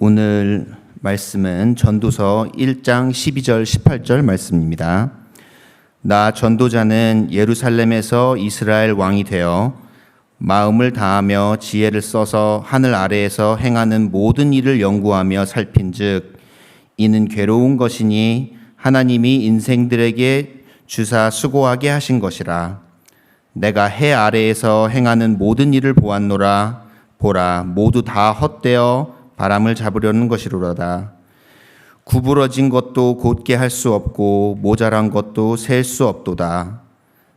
오늘 말씀은 전도서 1장 12절 18절 말씀입니다. 나 전도자는 예루살렘에서 이스라엘 왕이 되어 마음을 다하며 지혜를 써서 하늘 아래에서 행하는 모든 일을 연구하며 살핀즉 이는 괴로운 것이니 하나님이 인생들에게 주사 수고하게 하신 것이라. 내가 해 아래에서 행하는 모든 일을 보았노라. 보라, 모두 다 헛되어 바람을 잡으려는 것이로다. 구부러진 것도 곧게 할 수 없고 모자란 것도 셀 수 없도다.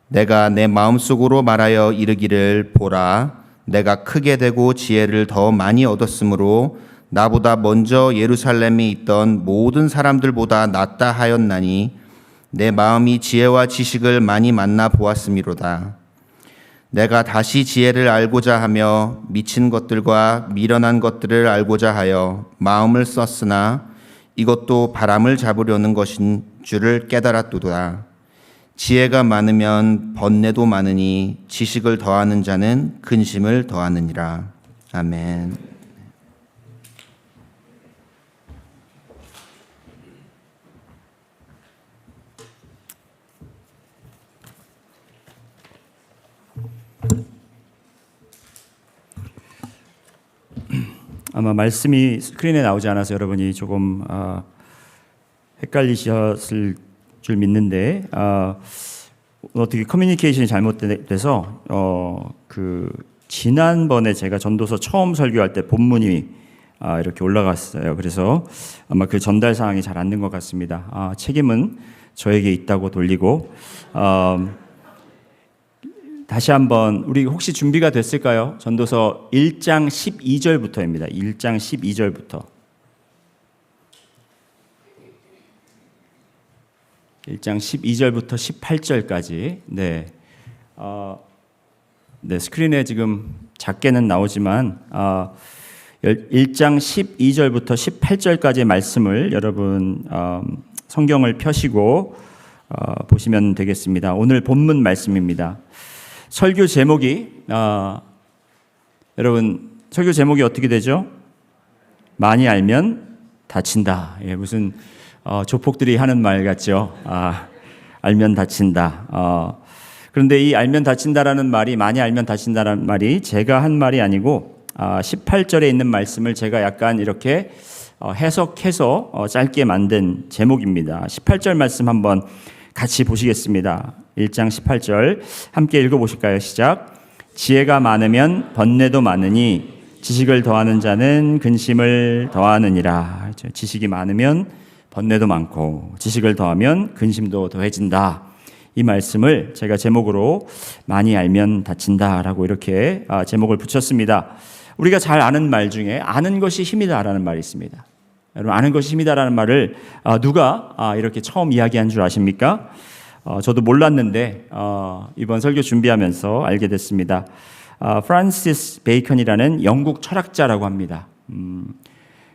내가 내 마음속으로 말하여 이르기를 보라, 내가 크게 되고 지혜를 더 많이 얻었으므로 나보다 먼저 예루살렘에 있던 모든 사람들보다 낫다 하였나니 내 마음이 지혜와 지식을 많이 만나 보았음이로다. 내가 다시 지혜를 알고자 하며 미친 것들과 미련한 것들을 알고자 하여 마음을 썼으나 이것도 바람을 잡으려는 것인 줄을 깨달았도다. 지혜가 많으면 번뇌도 많으니 지식을 더하는 자는 근심을 더하느니라. 아멘. 아마 말씀이 스크린에 나오지 않아서 여러분이 조금 헷갈리셨을 줄 믿는데 어떻게 커뮤니케이션이 잘못돼서 지난번에 제가 전도서 처음 설교할 때 본문이 이렇게 올라갔어요. 그래서 아마 그 전달 사항이 잘 안 된 것 같습니다. 책임은 저에게 있다고 돌리고 다시 한번 우리 혹시 준비가 됐을까요? 전도서 1장 12절부터입니다. 1장 12절부터 1장 12절부터 18절까지 네, 스크린에 지금 작게는 나오지만 1장 12절부터 18절까지의 말씀을 여러분 성경을 펴시고 보시면 되겠습니다. 오늘 본문 말씀입니다. 설교 제목이 여러분 설교 제목이 어떻게 되죠? 많이 알면 다친다. 예, 무슨 조폭들이 하는 말 같죠? 알면 다친다. 그런데 이 알면 다친다라는 말이 많이 알면 다친다라는 말이 제가 한 말이 아니고 18절에 있는 말씀을 제가 약간 이렇게 해석해서 짧게 만든 제목입니다. 18절 말씀 한번 같이 보시겠습니다. 1장 18절 함께 읽어보실까요? 시작. 지혜가 많으면 번뇌도 많으니 지식을 더하는 자는 근심을 더하느니라. 지식이 많으면 번뇌도 많고 지식을 더하면 근심도 더해진다. 이 말씀을 제가 제목으로 많이 알면 다친다라고 이렇게 제목을 붙였습니다. 우리가 잘 아는 말 중에 아는 것이 힘이다라는 말이 있습니다. 여러분 아는 것이 힘이다라는 말을 누가 이렇게 처음 이야기한 줄 아십니까? 저도 몰랐는데 이번 설교 준비하면서 알게 됐습니다. 프란시스 베이컨이라는 영국 철학자라고 합니다.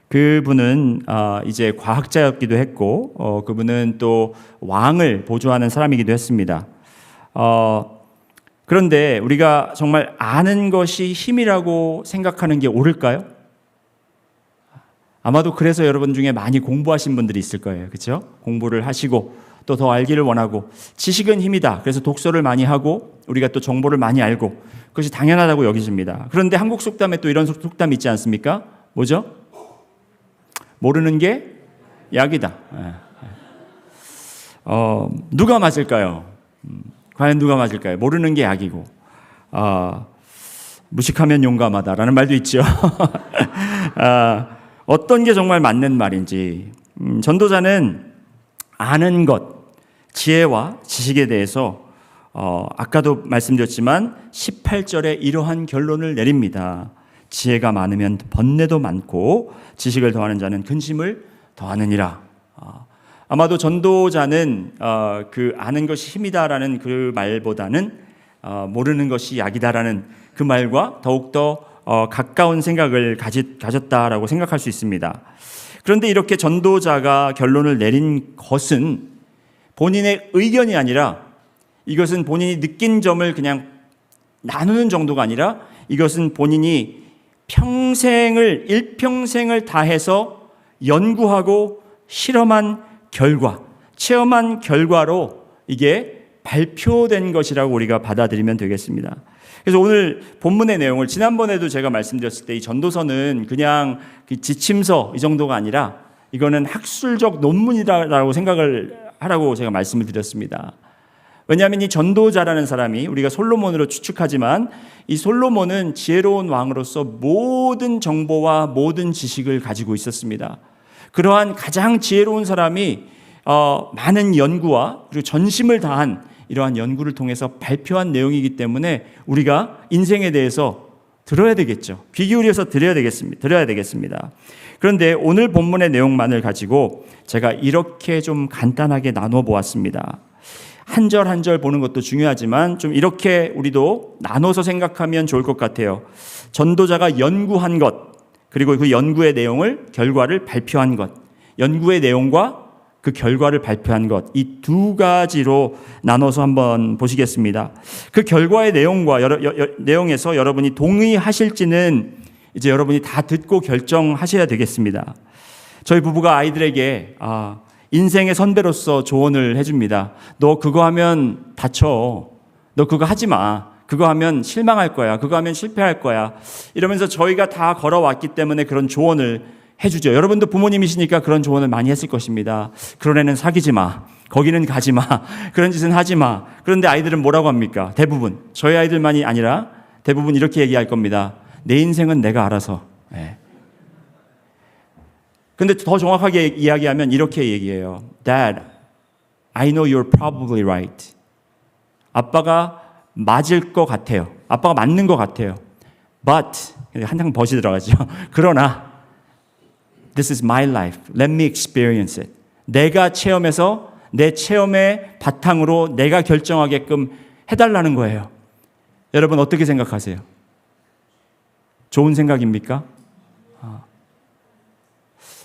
그분은 이제 과학자였기도 했고 그분은 또 왕을 보조하는 사람이기도 했습니다. 그런데 우리가 정말 아는 것이 힘이라고 생각하는 게 옳을까요? 아마도 그래서 여러분 중에 많이 공부하신 분들이 있을 거예요. 그렇죠? 공부를 하시고 또 더 알기를 원하고 지식은 힘이다. 그래서 독서를 많이 하고 우리가 또 정보를 많이 알고 그것이 당연하다고 여기십니다. 그런데 한국 속담에 또 이런 속담이 있지 않습니까? 뭐죠? 모르는 게 약이다. 누가 맞을까요? 과연 누가 맞을까요? 모르는 게 약이고 무식하면 용감하다라는 말도 있죠. 어떤 게 정말 맞는 말인지 전도자는 아는 것, 지혜와 지식에 대해서 아까도 말씀드렸지만 18절에 이러한 결론을 내립니다. 지혜가 많으면 번뇌도 많고 지식을 더하는 자는 근심을 더하느니라. 아마도 전도자는 그 아는 것이 힘이다라는 그 말보다는 모르는 것이 약이다라는 그 말과 더욱더 가까운 생각을 가졌다라고 생각할 수 있습니다. 그런데 이렇게 전도자가 결론을 내린 것은 본인의 의견이 아니라 이것은 본인이 느낀 점을 그냥 나누는 정도가 아니라 이것은 본인이 일평생을 다해서 연구하고 실험한 결과, 체험한 결과로 이게 발표된 것이라고 우리가 받아들이면 되겠습니다. 그래서 오늘 본문의 내용을 지난번에도 제가 말씀드렸을 때 이 전도서는 그냥 지침서 이 정도가 아니라 이거는 학술적 논문이라고 생각을 하라고 제가 말씀을 드렸습니다. 왜냐하면 이 전도자라는 사람이 우리가 솔로몬으로 추측하지만 이 솔로몬은 지혜로운 왕으로서 모든 정보와 모든 지식을 가지고 있었습니다. 그러한 가장 지혜로운 사람이 많은 연구와 그리고 전심을 다한 이러한 연구를 통해서 발표한 내용이기 때문에 우리가 인생에 대해서 들어야 되겠죠. 귀 기울여서 들어야 되겠습니다. 그런데 오늘 본문의 내용만을 가지고 제가 이렇게 좀 간단하게 나눠 보았습니다. 한 절 한 절 보는 것도 중요하지만 좀 이렇게 우리도 나눠서 생각하면 좋을 것 같아요. 전도자가 연구한 것, 그리고 그 연구의 내용을, 결과를 발표한 것, 연구의 내용과 그 결과를 발표한 것, 이 두 가지로 나눠서 한번 보시겠습니다. 그 결과의 내용과 내용에서 여러분이 동의하실지는 이제 여러분이 다 듣고 결정하셔야 되겠습니다. 저희 부부가 아이들에게 인생의 선배로서 조언을 해줍니다. 너 그거 하면 다쳐. 너 그거 하지 마. 그거 하면 실망할 거야. 그거 하면 실패할 거야. 이러면서 저희가 다 걸어왔기 때문에 그런 조언을 해주죠. 여러분도 부모님이시니까 그런 조언을 많이 했을 것입니다. 그런 애는 사귀지 마. 거기는 가지 마. 그런 짓은 하지 마. 그런데 아이들은 뭐라고 합니까? 대부분. 저희 아이들만이 아니라 대부분 이렇게 얘기할 겁니다. 내 인생은 내가 알아서. 근데 더 정확하게 이야기하면 이렇게 얘기해요. Dad, I know you're probably right. 아빠가 맞을 것 같아요. 아빠가 맞는 것 같아요. But, 한장 but이 들어가죠. 그러나 This is my life. Let me experience it. 내가 체험해서 내 체험의 바탕으로 내가 결정하게끔 해달라는 거예요. 여러분 어떻게 생각하세요? 좋은 생각입니까?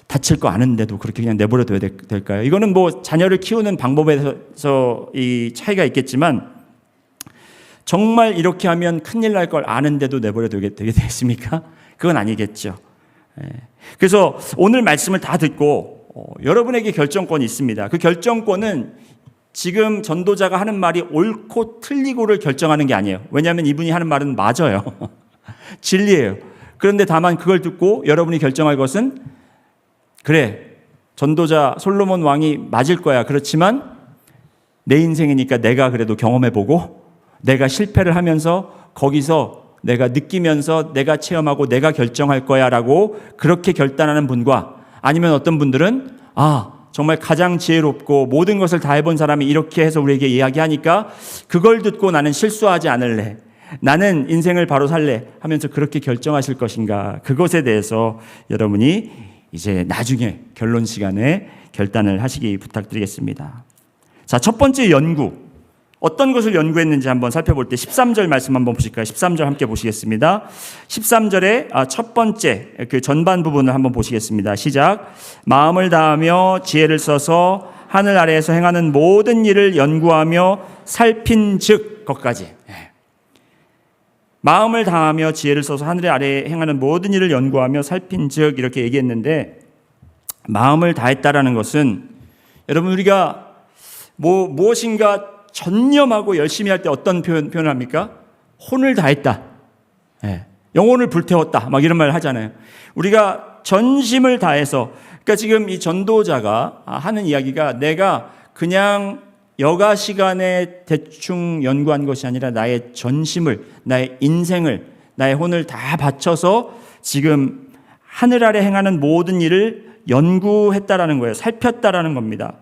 다칠 거 아는데도 그렇게 그냥 내버려둬야 될까요? 이거는 뭐 자녀를 키우는 방법에서 이 차이가 있겠지만 정말 이렇게 하면 큰일 날 걸 아는데도 내버려두게 되겠습니까? 그건 아니겠죠. 그래서 오늘 말씀을 다 듣고 여러분에게 결정권이 있습니다. 그 결정권은 지금 전도자가 하는 말이 옳고 틀리고를 결정하는 게 아니에요. 왜냐하면 이분이 하는 말은 맞아요. 진리예요. 그런데 다만 그걸 듣고 여러분이 결정할 것은 그래, 전도자 솔로몬 왕이 맞을 거야. 그렇지만 내 인생이니까 내가 그래도 경험해보고 내가 실패를 하면서 거기서 내가 느끼면서 내가 체험하고 내가 결정할 거야 라고 그렇게 결단하는 분과 아니면 어떤 분들은 정말 가장 지혜롭고 모든 것을 다 해본 사람이 이렇게 해서 우리에게 이야기하니까 그걸 듣고 나는 실수하지 않을래. 나는 인생을 바로 살래 하면서 그렇게 결정하실 것인가. 그것에 대해서 여러분이 이제 나중에 결론 시간에 결단을 하시기 부탁드리겠습니다. 자, 첫 번째 연구. 어떤 것을 연구했는지 한번 살펴볼 때 13절 말씀 한번 보실까요? 13절 함께 보시겠습니다. 13절의 첫 번째 그 전반 부분을 한번 보시겠습니다. 시작. 마음을 다하며 지혜를 써서 하늘 아래에서 행하는 모든 일을 연구하며 살핀 즉 것까지. 마음을 다하며 지혜를 써서 하늘 아래에 행하는 모든 일을 연구하며 살핀 즉 이렇게 얘기했는데 마음을 다했다라는 것은 여러분 우리가 무엇인가 전념하고 열심히 할 때 어떤 표현을 합니까? 혼을 다했다. 영혼을 불태웠다. 막 이런 말 하잖아요. 우리가 전심을 다해서 그러니까 지금 이 전도자가 하는 이야기가 내가 그냥 여가 시간에 대충 연구한 것이 아니라 나의 전심을, 나의 인생을, 나의 혼을 다 바쳐서 지금 하늘 아래 행하는 모든 일을 연구했다라는 거예요. 살폈다라는 겁니다.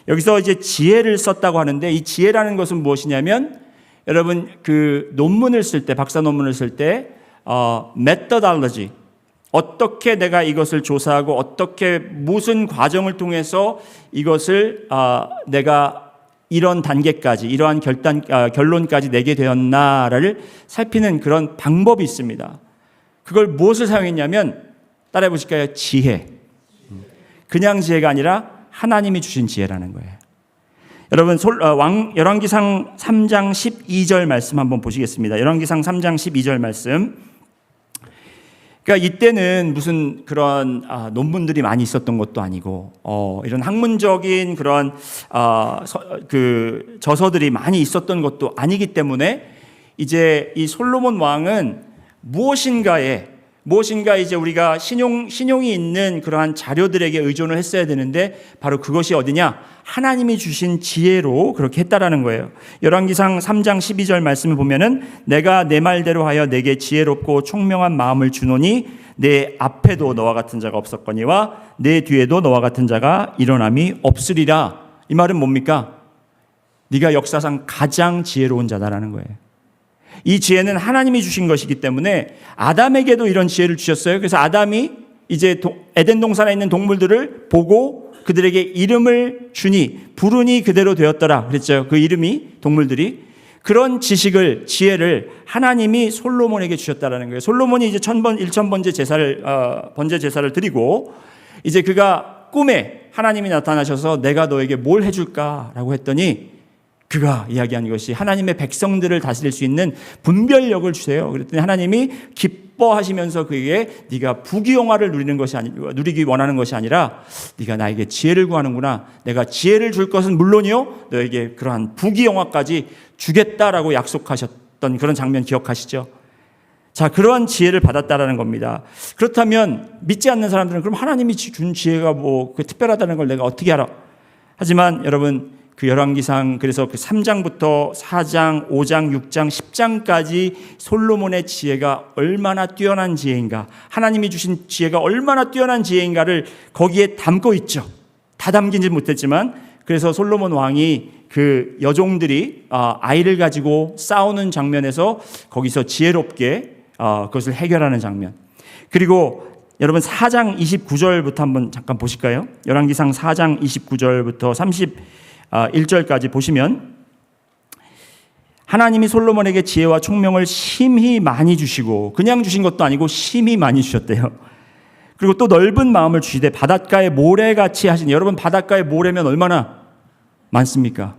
여기서 이제 지혜를 썼다고 하는데 이 지혜라는 것은 무엇이냐면 여러분 그 논문을 쓸 때, 박사 논문을 쓸 때 methodology, 어떻게 내가 이것을 조사하고 어떻게 무슨 과정을 통해서 이것을 내가 이런 단계까지 이러한 결론까지 내게 되었나를 살피는 그런 방법이 있습니다. 그걸 무엇을 사용했냐면 따라해 보실까요? 지혜. 그냥 지혜가 아니라 하나님이 주신 지혜라는 거예요. 여러분 열왕기상 3장 12절 말씀 한번 보시겠습니다. 열왕기상 3장 12절 말씀. 그러니까 이때는 무슨 그런 논문들이 많이 있었던 것도 아니고 이런 학문적인 그런 그 저서들이 많이 있었던 것도 아니기 때문에 이제 이 솔로몬 왕은 무엇인가 이제 우리가 신용이 있는 그러한 자료들에게 의존을 했어야 되는데 바로 그것이 어디냐? 하나님이 주신 지혜로 그렇게 했다라는 거예요. 열왕기상 3장 12절 말씀을 보면은 내가 내 말대로 하여 내게 지혜롭고 총명한 마음을 주노니 내 앞에도 너와 같은 자가 없었거니와 내 뒤에도 너와 같은 자가 일어남이 없으리라. 이 말은 뭡니까? 네가 역사상 가장 지혜로운 자다라는 거예요. 이 지혜는 하나님이 주신 것이기 때문에 아담에게도 이런 지혜를 주셨어요. 그래서 아담이 이제 에덴 동산에 있는 동물들을 보고 그들에게 이름을 주니 부르니 그대로 되었더라 그랬죠. 그 이름이 동물들이 그런 지혜를 하나님이 솔로몬에게 주셨다라는 거예요. 솔로몬이 이제 1000번째 번제 제사를 드리고 이제 그가 꿈에 하나님이 나타나셔서 내가 너에게 뭘 해줄까라고 했더니 그가 이야기한 것이 하나님의 백성들을 다스릴 수 있는 분별력을 주세요. 그랬더니 하나님이 기뻐하시면서 그에게 네가 부귀영화를 누리기 원하는 것이 아니라 네가 나에게 지혜를 구하는구나. 내가 지혜를 줄 것은 물론이요 너에게 그러한 부귀영화까지 주겠다라고 약속하셨던 그런 장면 기억하시죠? 자, 그러한 지혜를 받았다라는 겁니다. 그렇다면 믿지 않는 사람들은 그럼 하나님이 준 지혜가 뭐 특별하다는 걸 내가 어떻게 알아? 하지만 여러분 그 열왕기상 그래서 그 3장부터 4장, 5장, 6장, 10장까지 솔로몬의 지혜가 얼마나 뛰어난 지혜인가, 하나님이 주신 지혜가 얼마나 뛰어난 지혜인가를 거기에 담고 있죠. 다 담기지 못했지만 그래서 솔로몬 왕이 그 여종들이 아이를 가지고 싸우는 장면에서 거기서 지혜롭게 그것을 해결하는 장면. 그리고 여러분 4장 29절부터 한번 잠깐 보실까요? 열왕기상 4장 29절부터 31절까지 보시면 하나님이 솔로몬에게 지혜와 총명을 심히 많이 주시고 그냥 주신 것도 아니고 심히 많이 주셨대요. 그리고 또 넓은 마음을 주시되 바닷가의 모래같이 하시니, 여러분 바닷가의 모래면 얼마나 많습니까?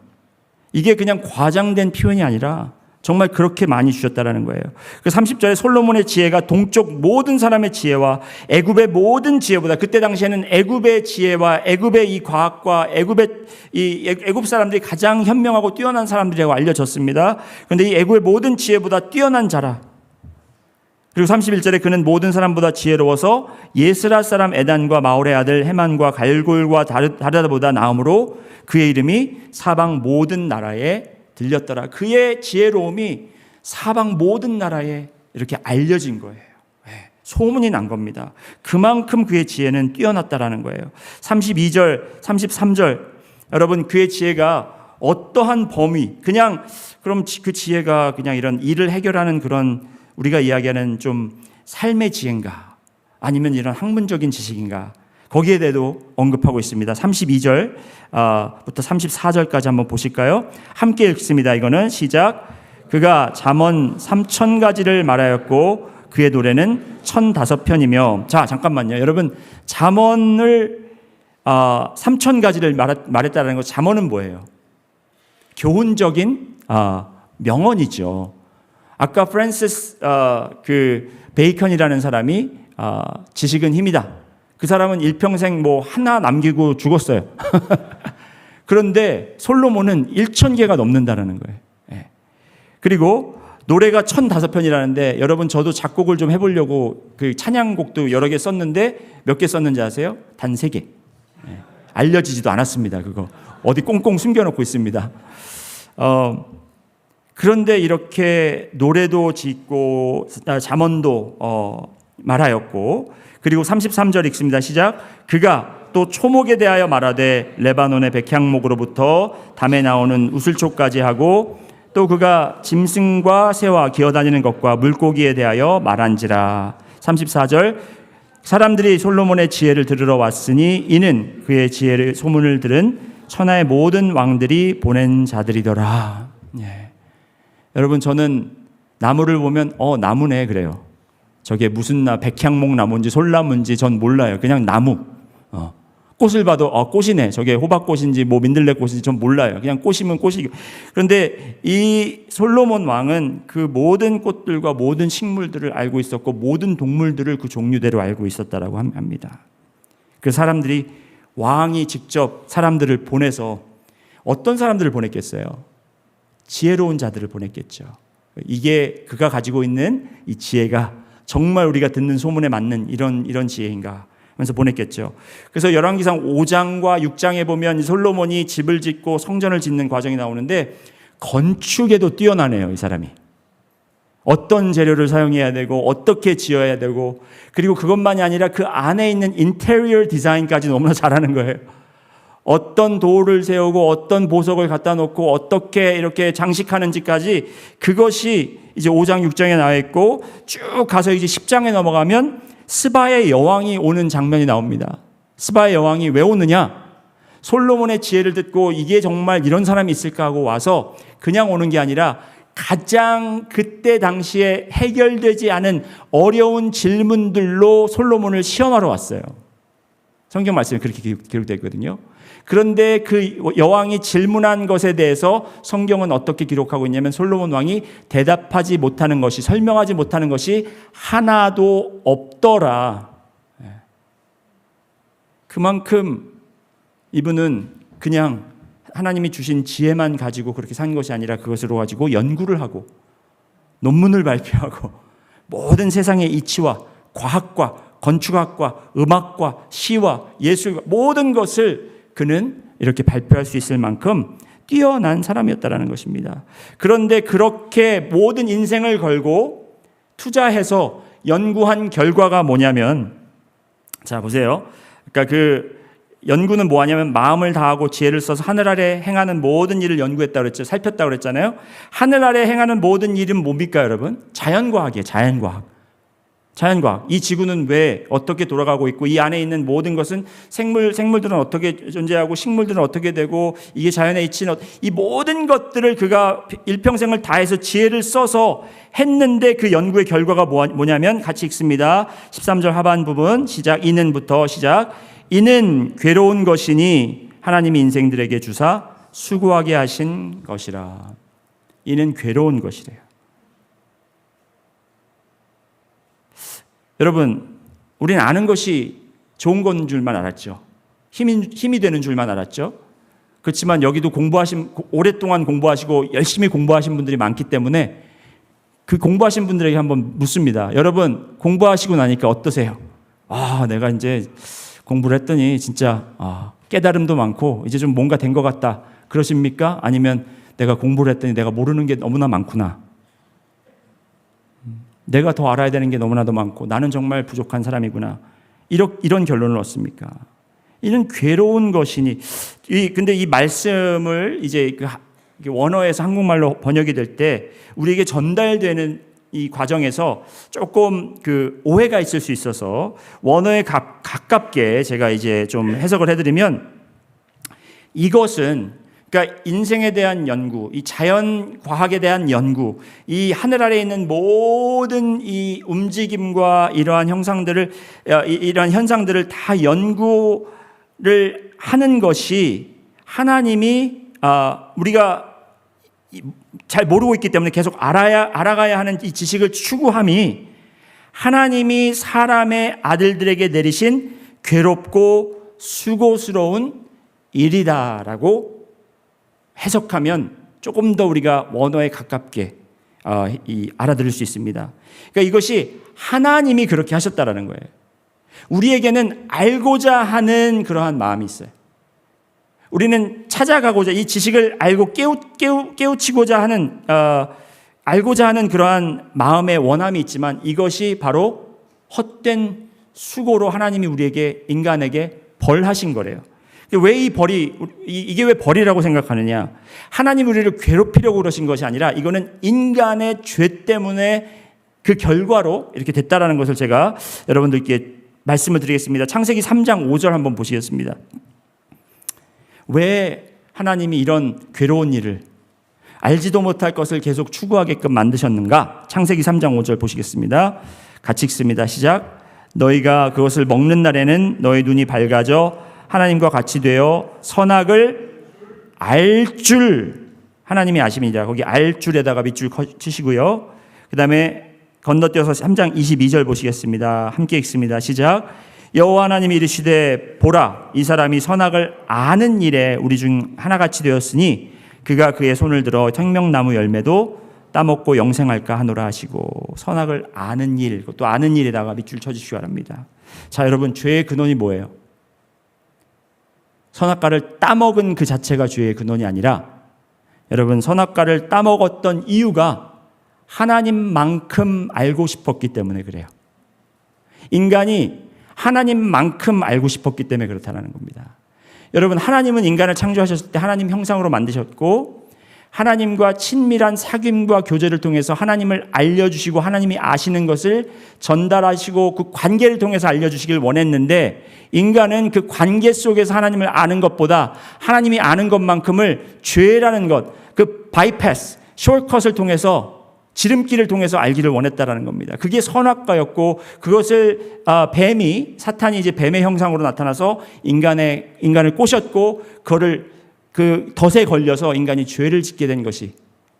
이게 그냥 과장된 표현이 아니라 정말 그렇게 많이 주셨다라는 거예요. 그 30절에 솔로몬의 지혜가 동쪽 모든 사람의 지혜와 애굽의 모든 지혜보다, 그때 당시에는 애굽의 지혜와 애굽의 이 과학과 애굽 사람들이 가장 현명하고 뛰어난 사람들이라고 알려졌습니다. 그런데 이 애굽의 모든 지혜보다 뛰어난 자라. 그리고 31절에 그는 모든 사람보다 지혜로워서 예스라 사람 에단과 마올의 아들 헤만과 갈골과 다르다보다 나음으로 그의 이름이 사방 모든 나라에 들렸더라. 그의 지혜로움이 사방 모든 나라에 이렇게 알려진 거예요. 소문이 난 겁니다. 그만큼 그의 지혜는 뛰어났다라는 거예요. 32절, 33절, 여러분 그의 지혜가 어떠한 범위, 그냥 그럼 그 지혜가 그냥 이런 일을 해결하는 그런 우리가 이야기하는 좀 삶의 지혜인가, 아니면 이런 학문적인 지식인가, 거기에 대해도 언급하고 있습니다. 32절부터 34절까지 한번 보실까요? 함께 읽습니다. 이거는 시작. 그가 잠언 3000가지를 말하였고 그의 노래는 1005편이며. 자, 잠깐만요. 여러분, 잠언을 3000가지를 말했다는 거, 잠언은 뭐예요? 교훈적인 명언이죠. 아까 프랜시스 그 베이컨이라는 사람이 지식은 힘이다. 그 사람은 일평생 뭐 하나 남기고 죽었어요. 그런데 솔로몬은 1000개가 넘는다는 거예요. 그리고 노래가 1005편이라는데 여러분 저도 작곡을 좀 해보려고 그 찬양곡도 여러 개 썼는데 몇 개 썼는지 아세요? 단 3개. 알려지지도 않았습니다. 그거 어디 꽁꽁 숨겨놓고 있습니다. 그런데 이렇게 노래도 짓고 잠언도 말하였고, 그리고 33절 읽습니다. 시작. 그가 또 초목에 대하여 말하되 레바논의 백향목으로부터 담에 나오는 우슬초까지 하고, 또 그가 짐승과 새와 기어다니는 것과 물고기에 대하여 말한지라. 34절 사람들이 솔로몬의 지혜를 들으러 왔으니 이는 그의 지혜를 소문을 들은 천하의 모든 왕들이 보낸 자들이더라. 여러분 저는 나무를 보면 나무네 그래요. 저게 무슨 백향목 나무인지 솔나무인지 전 몰라요. 그냥 나무. 꽃을 봐도 꽃이네. 저게 호박꽃인지 뭐 민들레꽃인지 좀 몰라요. 그냥 꽃이면 꽃이. 그런데 이 솔로몬 왕은 그 모든 꽃들과 모든 식물들을 알고 있었고 모든 동물들을 그 종류대로 알고 있었다라고 합니다. 그 사람들이 왕이 직접 사람들을 보내서 어떤 사람들을 보냈겠어요? 지혜로운 자들을 보냈겠죠. 이게 그가 가지고 있는 이 지혜가 정말 우리가 듣는 소문에 맞는 이런 지혜인가 하면서 보냈겠죠. 그래서 열왕기상 5장과 6장에 보면 솔로몬이 집을 짓고 성전을 짓는 과정이 나오는데 건축에도 뛰어나네요, 이 사람이. 어떤 재료를 사용해야 되고 어떻게 지어야 되고 그리고 그것만이 아니라 그 안에 있는 인테리어 디자인까지 너무나 잘하는 거예요. 어떤 돌을 세우고 어떤 보석을 갖다 놓고 어떻게 이렇게 장식하는지까지 그것이 이제 5장 6장에 나와 있고 쭉 가서 이제 10장에 넘어가면 스바의 여왕이 오는 장면이 나옵니다. 스바의 여왕이 왜 오느냐? 솔로몬의 지혜를 듣고 이게 정말 이런 사람이 있을까 하고 와서 그냥 오는 게 아니라 가장 그때 당시에 해결되지 않은 어려운 질문들로 솔로몬을 시험하러 왔어요. 성경 말씀에 그렇게 기록되어 있거든요. 그런데 그 여왕이 질문한 것에 대해서 성경은 어떻게 기록하고 있냐면 솔로몬 왕이 대답하지 못하는 것이, 설명하지 못하는 것이 하나도 없더라. 그만큼 이분은 그냥 하나님이 주신 지혜만 가지고 그렇게 산 것이 아니라 그것으로 가지고 연구를 하고 논문을 발표하고 모든 세상의 이치와 과학과 건축학과 음악과 시와 예술과 모든 것을 그는 이렇게 발표할 수 있을 만큼 뛰어난 사람이었다라는 것입니다. 그런데 그렇게 모든 인생을 걸고 투자해서 연구한 결과가 뭐냐면, 자 보세요. 그러니까 그 연구는 뭐하냐면 마음을 다하고 지혜를 써서 하늘 아래 행하는 모든 일을 연구했다고 그랬죠. 살폈다고 그랬잖아요. 하늘 아래 행하는 모든 일은 뭡니까, 여러분? 자연과학이에요. 자연과학. 이 지구는 왜 어떻게 돌아가고 있고 이 안에 있는 모든 것은 생물들은 어떻게 존재하고 식물들은 어떻게 되고 이게 자연의 이치는 이 모든 것들을 그가 일평생을 다해서 지혜를 써서 했는데 그 연구의 결과가 뭐냐면 같이 읽습니다. 13절 하반 부분 시작. 이는부터 시작. 이는 괴로운 것이니 하나님이 인생들에게 주사 수고하게 하신 것이라. 이는 괴로운 것이래요. 여러분, 우리는 아는 것이 좋은 건 줄만 알았죠. 힘이 되는 줄만 알았죠. 그렇지만 여기도 오랫동안 공부하시고 열심히 공부하신 분들이 많기 때문에 그 공부하신 분들에게 한번 묻습니다. 여러분, 공부하시고 나니까 어떠세요? 내가 이제 공부를 했더니 진짜 깨달음도 많고 이제 좀 뭔가 된 것 같다. 그러십니까? 아니면 내가 공부를 했더니 내가 모르는 게 너무나 많구나. 내가 더 알아야 되는 게 너무나도 많고 나는 정말 부족한 사람이구나. 이런 결론을 얻습니까? 이는 괴로운 것이니. 근데 이 말씀을 이제 원어에서 한국말로 번역이 될 때 우리에게 전달되는 이 과정에서 조금 그 오해가 있을 수 있어서 원어에 가깝게 제가 이제 좀 해석을 해드리면 이것은 그러니까 인생에 대한 연구, 이 자연 과학에 대한 연구, 이 하늘 아래에 있는 모든 이 움직임과 이러한 현상들을 다 연구를 하는 것이 하나님이 우리가 잘 모르고 있기 때문에 계속 알아가야 하는 이 지식을 추구함이 하나님이 사람의 아들들에게 내리신 괴롭고 수고스러운 일이다라고 해석하면 조금 더 우리가 원어에 가깝게 알아들을 수 있습니다. 그러니까 이것이 하나님이 그렇게 하셨다라는 거예요. 우리에게는 알고자 하는 그러한 마음이 있어요. 우리는 찾아가고자 이 지식을 알고 깨우치고자 하는 알고자 하는 그러한 마음의 원함이 있지만 이것이 바로 헛된 수고로 하나님이 우리에게 인간에게 벌하신 거래요. 왜 이게 왜 벌이라고 생각하느냐? 하나님 우리를 괴롭히려고 그러신 것이 아니라 이거는 인간의 죄 때문에 그 결과로 이렇게 됐다라는 것을 제가 여러분들께 말씀을 드리겠습니다. 창세기 3장 5절 한번 보시겠습니다. 왜 하나님이 이런 괴로운 일을 알지도 못할 것을 계속 추구하게끔 만드셨는가? 창세기 3장 5절 보시겠습니다. 같이 읽습니다. 시작. 너희가 그것을 먹는 날에는 너희 눈이 밝아져 하나님과 같이 되어 선악을 알 줄 하나님이 아심이니라. 거기 알 줄에다가 밑줄 치시고요. 그 다음에 건너뛰어서 3장 22절 보시겠습니다. 함께 읽습니다. 시작. 여호와 하나님이 이르시되 보라 이 사람이 선악을 아는 일에 우리 중 하나같이 되었으니 그가 그의 손을 들어 생명나무 열매도 따먹고 영생할까 하노라 하시고 선악을 아는 일, 또 아는 일에다가 밑줄 쳐주시기 바랍니다. 자, 여러분 죄의 근원이 뭐예요? 선악과를 따먹은 그 자체가 죄의 근원이 아니라 여러분 선악과를 따먹었던 이유가 하나님만큼 알고 싶었기 때문에 그래요. 인간이 하나님만큼 알고 싶었기 때문에 그렇다는 겁니다. 여러분 하나님은 인간을 창조하셨을 때 하나님 형상으로 만드셨고 하나님과 친밀한 사귐과 교제를 통해서 하나님을 알려주시고 하나님이 아시는 것을 전달하시고 그 관계를 통해서 알려주시길 원했는데 인간은 그 관계 속에서 하나님을 아는 것보다 하나님이 아는 것만큼을 죄라는 것, 그 바이패스, 숏컷을 통해서 지름길을 통해서 알기를 원했다라는 겁니다. 그게 선악과였고 그것을 뱀이 사탄이 이제 뱀의 형상으로 나타나서 인간을 꼬셨고 그거를 그 덫에 걸려서 인간이 죄를 짓게 된 것이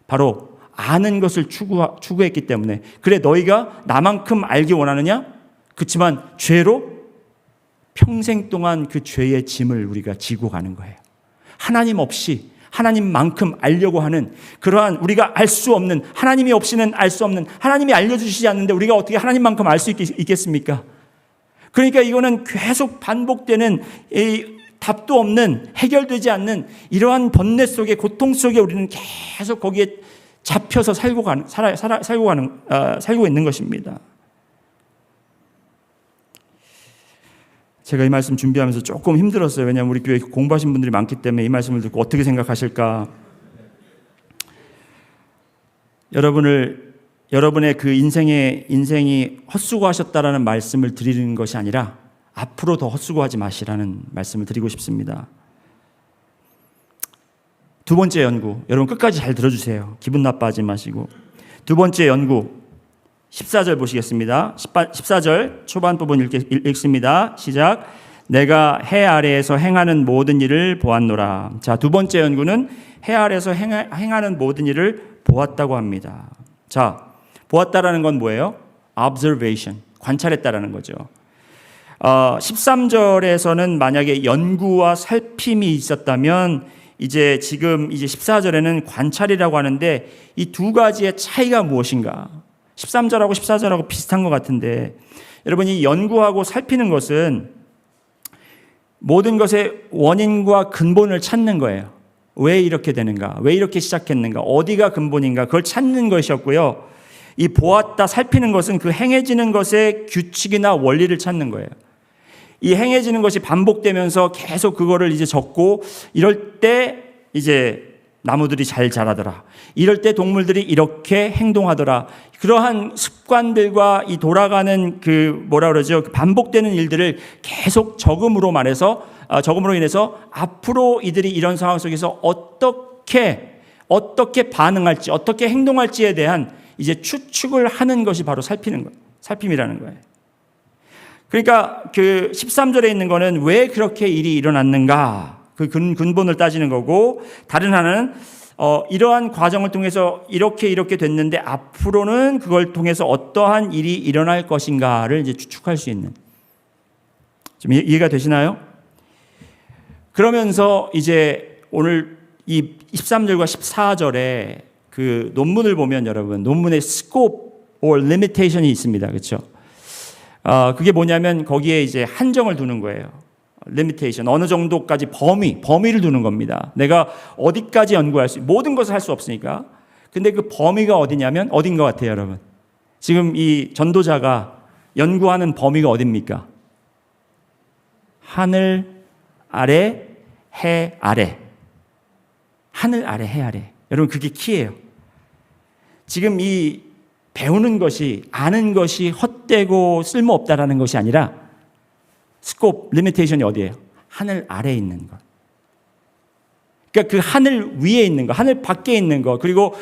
바로 아는 것을 추구했기 때문에 그래 너희가 나만큼 알기 원하느냐? 그렇지만 죄로 평생 동안 그 죄의 짐을 우리가 지고 가는 거예요. 하나님 없이 하나님만큼 알려고 하는 그러한 우리가 알 수 없는 하나님이 없이는 알 수 없는 하나님이 알려주시지 않는데 우리가 어떻게 하나님만큼 알 수 있겠습니까? 그러니까 이거는 계속 반복되는 답도 없는 해결되지 않는 이러한 번뇌 속에 고통 속에 우리는 계속 거기에 잡혀서 살고 있는 것입니다. 제가 이 말씀 준비하면서 조금 힘들었어요. 왜냐하면 우리 교회 공부하신 분들이 많기 때문에 이 말씀을 듣고 어떻게 생각하실까. 여러분의 그 인생이 헛수고하셨다라는 말씀을 드리는 것이 아니라 앞으로 더 헛수고하지 마시라는 말씀을 드리고 싶습니다. 두 번째 연구, 여러분 끝까지 잘 들어주세요. 기분 나빠하지 마시고. 두 번째 연구 14절 보시겠습니다. 14절 초반 부분 읽습니다. 시작. 내가 해 아래에서 행하는 모든 일을 보았노라. 자, 두 번째 연구는 해 아래에서 행하는 모든 일을 보았다고 합니다. 자, 보았다라는 건 뭐예요? observation, 관찰했다라는 거죠. 13절에서는 만약에 연구와 살핌이 있었다면 이제 지금 이제 14절에는 관찰이라고 하는데 이 두 가지의 차이가 무엇인가? 13절하고 14절하고 비슷한 것 같은데 여러분이 연구하고 살피는 것은 모든 것의 원인과 근본을 찾는 거예요. 왜 이렇게 되는가? 왜 이렇게 시작했는가? 어디가 근본인가? 그걸 찾는 것이었고요. 이 보았다, 살피는 것은 그 행해지는 것의 규칙이나 원리를 찾는 거예요. 이 행해지는 것이 반복되면서 계속 그거를 이제 적고 이럴 때 이제 나무들이 잘 자라더라. 이럴 때 동물들이 이렇게 행동하더라. 그러한 습관들과 이 돌아가는 그 반복되는 일들을 계속 적음으로 인해서 앞으로 이들이 이런 상황 속에서 어떻게 반응할지, 어떻게 행동할지에 대한 이제 추측을 하는 것이 바로 살핌이라는 거예요. 그러니까 그 13절에 있는 거는 왜 그렇게 일이 일어났는가? 그 근본을 따지는 거고 다른 하나는 이러한 과정을 통해서 이렇게 됐는데 앞으로는 그걸 통해서 어떠한 일이 일어날 것인가를 이제 추측할 수 있는. 좀 이해가 되시나요? 그러면서 이제 오늘 이 13절과 14절에 그 논문을 보면 여러분 논문의 scope or limitation이 있습니다. 그렇죠? 그게 뭐냐면 거기에 이제 한정을 두는 거예요. limitation, 어느 정도까지 범위를 두는 겁니다. 내가 어디까지 연구할 수, 모든 것을 할 수 없으니까. 근데 그 범위가 어디냐면 어딘 것 같아요, 여러분? 지금 이 전도자가 연구하는 범위가 어딥니까? 하늘 아래, 해 아래. 하늘 아래, 해 아래. 여러분, 그게 키예요. 지금 이 배우는 것이, 아는 것이 헛되고 쓸모없다라는 것이 아니라 스코프, 리미테이션이 어디예요? 하늘 아래에 있는 것. 그러니까 그 하늘 위에 있는 것, 하늘 밖에 있는 것. 그리고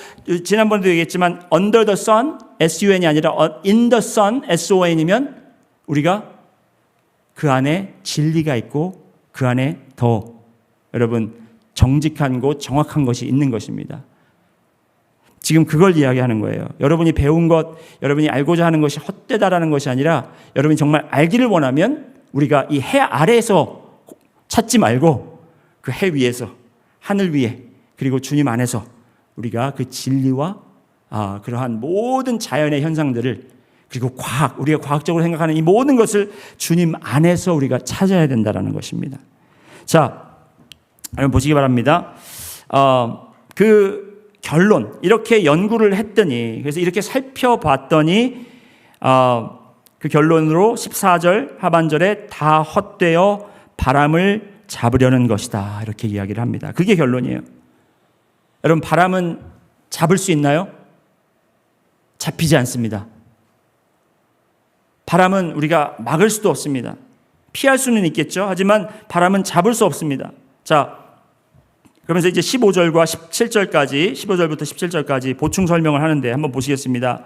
지난번에도 얘기했지만 under the sun, sun이 아니라 in the sun, son이면 우리가 그 안에 진리가 있고 그 안에 더 여러분 정직한 곳, 정확한 것이 있는 것입니다. 지금 그걸 이야기하는 거예요. 여러분이 배운 것, 여러분이 알고자 하는 것이 헛되다라는 것이 아니라 여러분이 정말 알기를 원하면 우리가 이 해 아래에서 찾지 말고 그 해 위에서, 하늘 위에, 그리고 주님 안에서 우리가 그 진리와 그러한 모든 자연의 현상들을, 그리고 우리가 과학적으로 생각하는 이 모든 것을 주님 안에서 우리가 찾아야 된다는 것입니다. 자, 여러분 보시기 바랍니다. 그 결론, 이렇게 연구를 했더니, 그래서 이렇게 살펴봤더니 그 결론으로 14절 하반절에 다 헛되어 바람을 잡으려는 것이다, 이렇게 이야기를 합니다. 그게 결론이에요. 여러분, 바람은 잡을 수 있나요? 잡히지 않습니다. 바람은 우리가 막을 수도 없습니다. 피할 수는 있겠죠. 하지만 바람은 잡을 수 없습니다. 자, 그러면서 이제 15절과 17절까지, 15절부터 17절까지 보충 설명을 하는데 한번 보시겠습니다.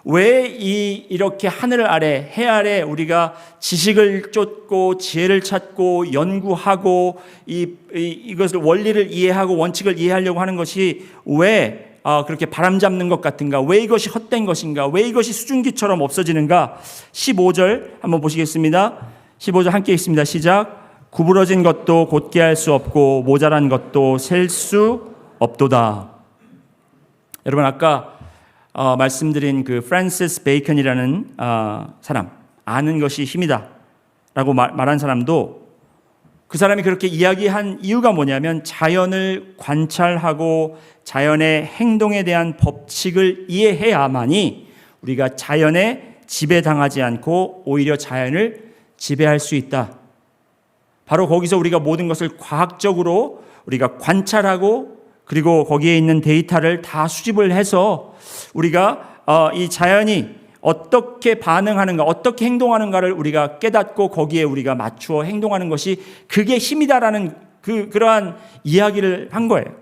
왜 이렇게 하늘 아래, 해 아래 우리가 지식을 쫓고 지혜를 찾고 연구하고 이것을 원리를 이해하고 원칙을 이해하려고 하는 것이 왜 그렇게 바람 잡는 것 같은가? 왜 이것이 헛된 것인가? 왜 이것이 수증기처럼 없어지는가? 15절 한번 보시겠습니다. 15절 함께 읽습니다. 시작. 구부러진 것도 곧게 할 수 없고 모자란 것도 셀 수 없도다. 여러분, 아까 말씀드린 그 프란시스 베이컨이라는 사람, 아는 것이 힘이다 라고 말한 사람도, 그 사람이 그렇게 이야기한 이유가 뭐냐면 자연을 관찰하고 자연의 행동에 대한 법칙을 이해해야만이 우리가 자연에 지배당하지 않고 오히려 자연을 지배할 수 있다. 바로 거기서 우리가 모든 것을 과학적으로 우리가 관찰하고, 그리고 거기에 있는 데이터를 다 수집을 해서 우리가 이 자연이 어떻게 반응하는가, 어떻게 행동하는가를 우리가 깨닫고 거기에 우리가 맞추어 행동하는 것이 그게 힘이다라는 그러한 이야기를 한 거예요.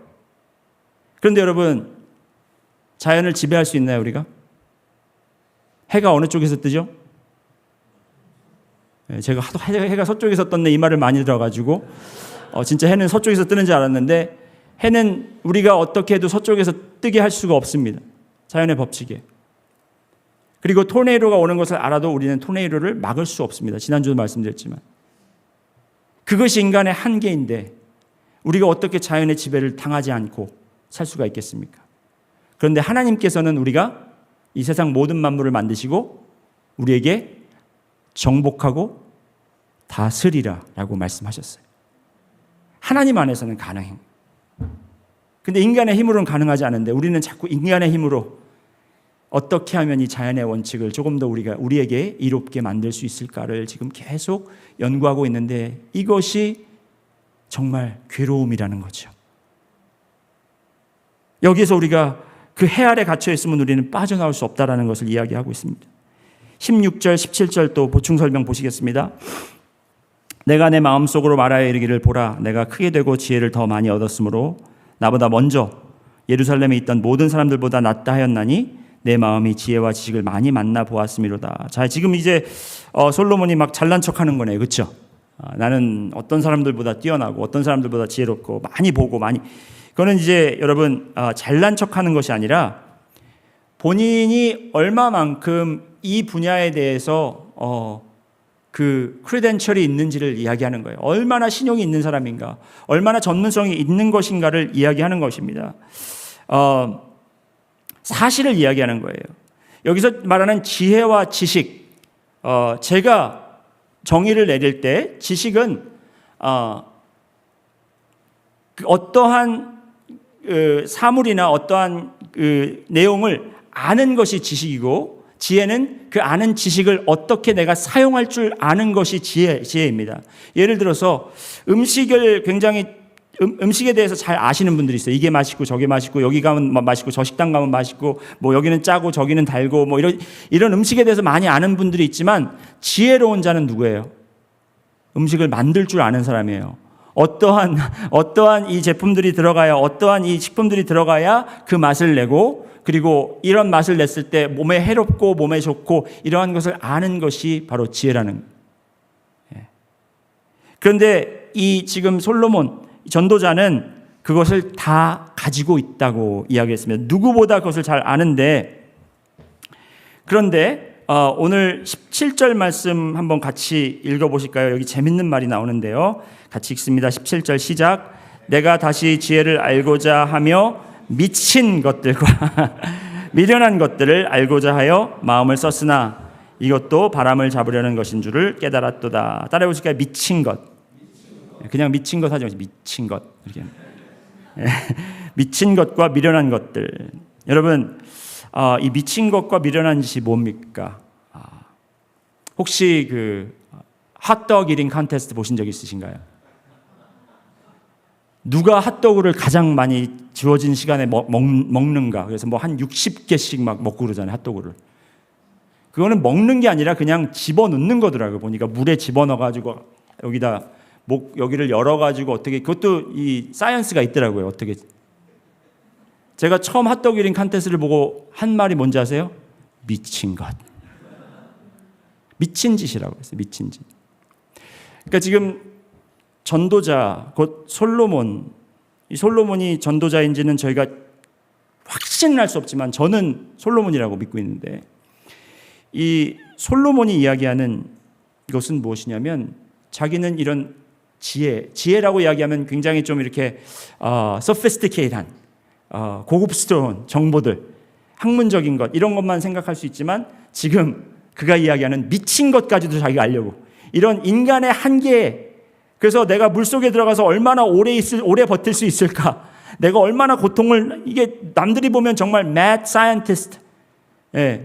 그런데 여러분, 자연을 지배할 수 있나요, 우리가? 해가 어느 쪽에서 뜨죠? 제가 하도 해가 서쪽에서 떴네 이 말을 많이 들어가지고 진짜 해는 서쪽에서 뜨는 줄 알았는데, 해는 우리가 어떻게 해도 서쪽에서 뜨게 할 수가 없습니다. 자연의 법칙이에요. 그리고 토네이도가 오는 것을 알아도 우리는 토네이도를 막을 수 없습니다. 지난주도 말씀드렸지만 그것이 인간의 한계인데 우리가 어떻게 자연의 지배를 당하지 않고 살 수가 있겠습니까? 그런데 하나님께서는 우리가 이 세상 모든 만물을 만드시고 우리에게 정복하고 다스리라 라고 말씀하셨어요. 하나님 안에서는 가능해요. 근데 인간의 힘으로는 가능하지 않은데 우리는 자꾸 인간의 힘으로 어떻게 하면 이 자연의 원칙을 조금 더 우리에게 이롭게 만들 수 있을까를 지금 계속 연구하고 있는데, 이것이 정말 괴로움이라는 거죠. 여기에서 우리가 그 해 아래 갇혀 있으면 우리는 빠져나올 수 없다라는 것을 이야기하고 있습니다. 16절, 17절 또 보충 설명 보시겠습니다. 내가 내 마음속으로 말하여 이르기를 보라, 내가 크게 되고 지혜를 더 많이 얻었으므로 나보다 먼저 예루살렘에 있던 모든 사람들보다 낫다 하였나니 내 마음이 지혜와 지식을 많이 만나 보았음이로다. 자, 지금 이제 솔로몬이 막 잘난 척하는 거네요, 그렇죠? 나는 어떤 사람들보다 뛰어나고 어떤 사람들보다 지혜롭고 많이 보고 많이. 그거는 이제 여러분 잘난 척하는 것이 아니라 본인이 얼마만큼 이 분야에 대해서 그 크레덴셜이 있는지를 이야기하는 거예요. 얼마나 신용이 있는 사람인가, 얼마나 전문성이 있는 것인가를 이야기하는 것입니다. 사실을 이야기하는 거예요. 여기서 말하는 지혜와 지식, 제가 정의를 내릴 때 지식은 어떠한 사물이나 어떠한 내용을 아는 것이 지식이고, 지혜는 그 아는 지식을 어떻게 내가 사용할 줄 아는 것이 지혜입니다. 예를 들어서 음식을 굉장히 음식에 대해서 잘 아시는 분들이 있어요. 이게 맛있고 저게 맛있고, 여기 가면 맛있고 저 식당 가면 맛있고, 뭐 여기는 짜고 저기는 달고, 뭐 이런 음식에 대해서 많이 아는 분들이 있지만, 지혜로운 자는 누구예요? 음식을 만들 줄 아는 사람이에요. 어떠한 이 제품들이 들어가야, 어떠한 이 식품들이 들어가야 그 맛을 내고, 그리고 이런 맛을 냈을 때 몸에 해롭고 몸에 좋고 이러한 것을 아는 것이 바로 지혜라는. 그런데 이 지금 솔로몬 전도자는 그것을 다 가지고 있다고 이야기했습니다. 누구보다 그것을 잘 아는데, 그런데 오늘 17절 말씀 한번 같이 읽어보실까요? 여기 재밌는 말이 나오는데요. 같이 읽습니다. 17절 시작. 내가 다시 지혜를 알고자 하며 미친 것들과 미련한 것들을 알고자 하여 마음을 썼으나 이것도 바람을 잡으려는 것인 줄을 깨달았도다. 따라해 보실까요? 미친 것. 그냥 미친 것 하지 마시고 미친 것. 이렇게. 미친 것과 미련한 것들. 여러분, 이 미친 것과 미련한 짓이 뭡니까? 혹시 그 핫도그 이팅 컨테스트 보신 적 있으신가요? 누가 핫도그를 가장 많이 주어진 시간에 먹는가? 그래서 뭐 한 60개씩 막 먹고 그러잖아요, 핫도그를. 그거는 먹는 게 아니라 그냥 집어넣는 거더라고요. 보니까 물에 집어넣어가지고 여기다 여기를 열어가지고 어떻게, 그것도 이 사이언스가 있더라고요. 어떻게. 제가 처음 핫도그 이팅 컨테스트를 보고 한 말이 뭔지 아세요? 미친 것. 미친 짓이라고 했어요. 미친 짓. 그러니까 지금 전도자, 곧 솔로몬, 이 솔로몬이 전도자인지는 저희가 확신을 할 수 없지만 저는 솔로몬이라고 믿고 있는데, 이 솔로몬이 이야기하는 것은 무엇이냐면 자기는 이런 지혜라고 이야기하면 굉장히 좀 이렇게 sophisticated한 고급스러운 정보들, 학문적인 것 이런 것만 생각할 수 있지만 지금 그가 이야기하는 미친 것까지도 자기가 알려고, 이런 인간의 한계, 그래서 내가 물속에 들어가서 얼마나 오래 버틸 수 있을까, 내가 얼마나 고통을, 이게 남들이 보면 정말 mad scientist,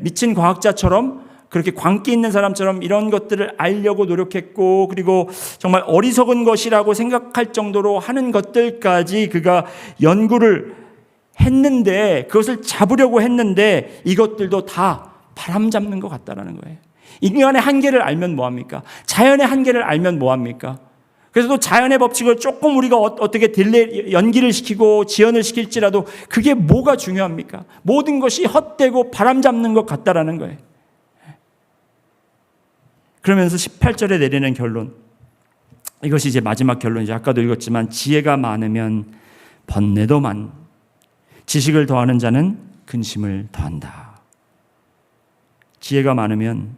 미친 과학자처럼 그렇게 광기 있는 사람처럼 이런 것들을 알려고 노력했고, 그리고 정말 어리석은 것이라고 생각할 정도로 하는 것들까지 그가 연구를 했는데, 그것을 잡으려고 했는데 이것들도 다 바람 잡는 것 같다라는 거예요. 인간의 한계를 알면 뭐합니까? 자연의 한계를 알면 뭐합니까? 그래서 또 자연의 법칙을 조금 우리가 어떻게 연기를 시키고 지연을 시킬지라도 그게 뭐가 중요합니까? 모든 것이 헛되고 바람 잡는 것 같다라는 거예요. 그러면서 18절에 내리는 결론, 이것이 이제 마지막 결론이죠. 아까도 읽었지만 지혜가 많으면 번뇌도 지식을 더하는 자는 근심을 더한다. 지혜가 많으면,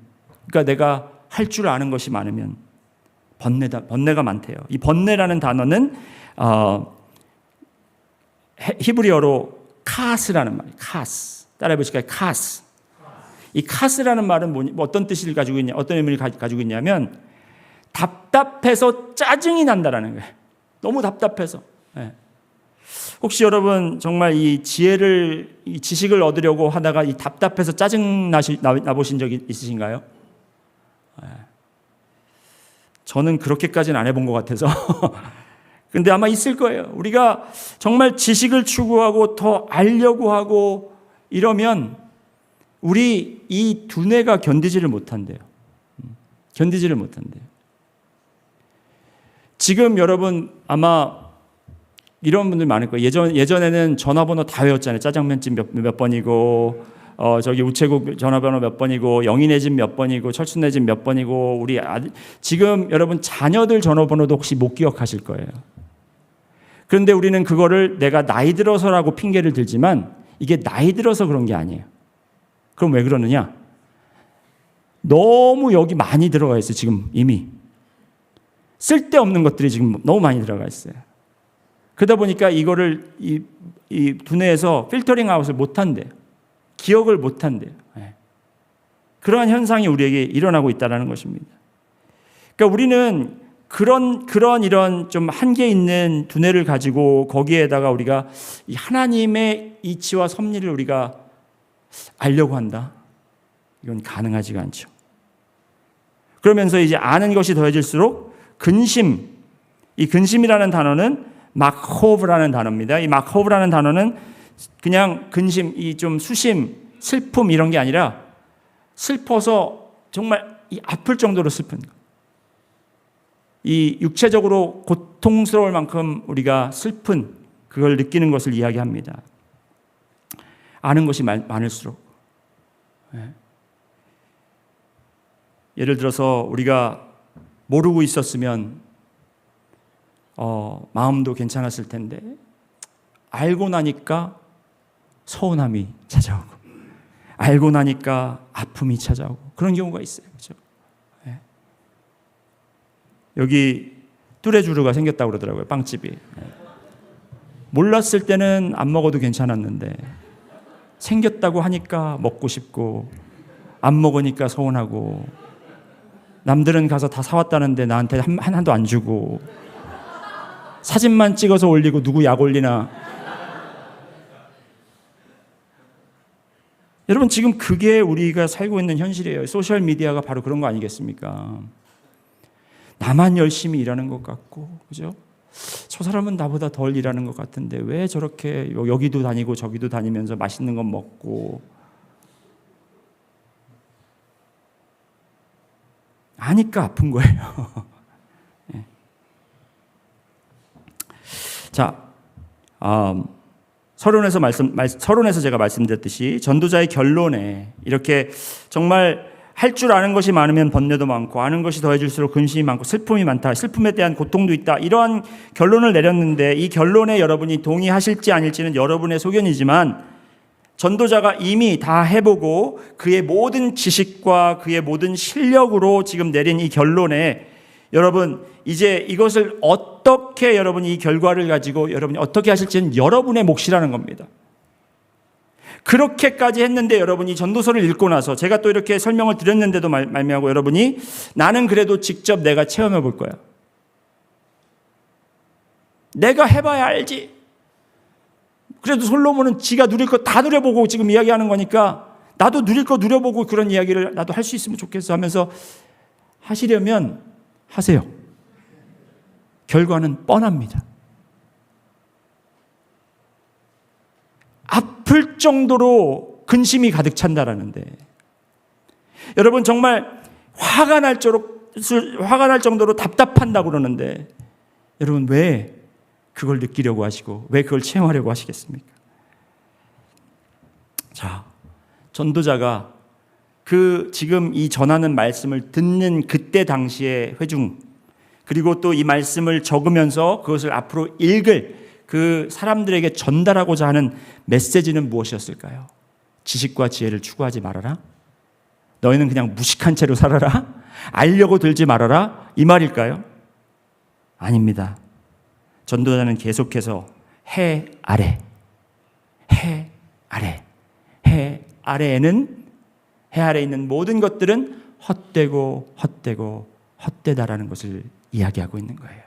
그러니까 내가 할 줄 아는 것이 많으면 번뇌가 많대요. 이 번뇌라는 단어는 히브리어로 카스라는 말이에요. 카스. 따라해 보실까요? 카스. 이 카스라는 말은 어떤 뜻을 가지고 있냐, 어떤 의미를 가지고 있냐면 답답해서 짜증이 난다라는 거예요. 너무 답답해서. 혹시 여러분 정말 이 지식을 얻으려고 하다가 이 답답해서 짜증 나보신 적 있으신가요? 저는 그렇게까지는 안 해본 것 같아서. 근데 아마 있을 거예요. 우리가 정말 지식을 추구하고 더 알려고 하고 이러면 우리 이 두뇌가 견디지를 못한대요. 견디지를 못한대요. 지금 여러분 아마 이런 분들 많을 거예요. 예전에는 전화번호 다 외웠잖아요. 짜장면집 몇 번이고, 저기 우체국 전화번호 몇 번이고, 영인의 집 몇 번이고, 철순의 집 몇 번이고, 우리 지금 여러분 자녀들 전화번호도 혹시 못 기억하실 거예요. 그런데 우리는 그거를 내가 나이 들어서라고 핑계를 들지만 이게 나이 들어서 그런 게 아니에요. 그럼 왜 그러느냐? 너무 여기 많이 들어가 있어요. 지금 이미 쓸데없는 것들이 지금 너무 많이 들어가 있어요. 그러다 보니까 이거를 이 두뇌에서 필터링 아웃을 못한대요. 기억을 못한대요. 그러한 현상이 우리에게 일어나고 있다는 것입니다. 그러니까 우리는 이런 좀 한계 있는 두뇌를 가지고 거기에다가 우리가 이 하나님의 이치와 섭리를 우리가 알려고 한다. 이건 가능하지가 않죠. 그러면서 이제 아는 것이 더해질수록 이 근심이라는 단어는 마코브라는 단어입니다. 이 마코브라는 단어는 그냥 근심, 이 좀 수심, 슬픔 이런 게 아니라 슬퍼서 정말 이 아플 정도로 슬픈 것. 이 육체적으로 고통스러울 만큼 우리가 슬픈 그걸 느끼는 것을 이야기합니다. 아는 것이 많을수록. 예를 들어서 우리가 모르고 있었으면 마음도 괜찮았을 텐데 알고 나니까 서운함이 찾아오고 알고 나니까 아픔이 찾아오고 그런 경우가 있어요. 그렇죠? 네. 여기 뚜레쥬르가 생겼다고 그러더라고요. 빵집이. 네. 몰랐을 때는 안 먹어도 괜찮았는데 생겼다고 하니까 먹고 싶고 안 먹으니까 서운하고 남들은 가서 다 사왔다는데 나한테 하나도 안 주고 사진만 찍어서 올리고 누구 약 올리나. 여러분 지금 그게 우리가 살고 있는 현실이에요. 소셜미디어가 바로 그런 거 아니겠습니까? 나만 열심히 일하는 것 같고, 그죠? 저 사람은 나보다 덜 일하는 것 같은데 왜 저렇게 여기도 다니고 저기도 다니면서 맛있는 건 먹고. 아니까 아픈 거예요. 네. 자, 서론에서 제가 말씀드렸듯이 전도자의 결론에 이렇게 정말 할 줄 아는 것이 많으면 번뇌도 많고 아는 것이 더해질수록 근심이 많고 슬픔이 많다. 슬픔에 대한 고통도 있다. 이러한 결론을 내렸는데 이 결론에 여러분이 동의하실지 아닐지는 여러분의 소견이지만 전도자가 이미 다 해보고 그의 모든 지식과 그의 모든 실력으로 지금 내린 이 결론에 여러분 이제 이것을 어떻게 여러분이 이 결과를 가지고 여러분이 어떻게 하실지는 여러분의 몫이라는 겁니다. 그렇게까지 했는데 여러분이 전도서를 읽고 나서 제가 또 이렇게 설명을 드렸는데도 말미암고 여러분이 나는 그래도 직접 내가 체험해 볼 거야. 내가 해봐야 알지. 그래도 솔로몬은 지가 누릴 거 다 누려보고 지금 이야기하는 거니까 나도 누릴 거 누려보고 그런 이야기를 나도 할 수 있으면 좋겠어 하면서 하시려면 하세요. 결과는 뻔합니다. 아플 정도로 근심이 가득 찬다라는데 여러분 정말 화가 날 정도로 답답한다고 그러는데 여러분 왜 그걸 느끼려고 하시고 왜 그걸 체험하려고 하시겠습니까? 자, 전도자가 지금 이 전하는 말씀을 듣는 그때 당시의 회중 그리고 또 이 말씀을 적으면서 그것을 앞으로 읽을 그 사람들에게 전달하고자 하는 메시지는 무엇이었을까요? 지식과 지혜를 추구하지 말아라. 너희는 그냥 무식한 채로 살아라. 알려고 들지 말아라. 이 말일까요? 아닙니다. 전도자는 계속해서 해 아래, 해 아래, 해 아래에는 해 아래에 있는 모든 것들은 헛되고 헛되고 헛되다라는 것을 이야기하고 있는 거예요.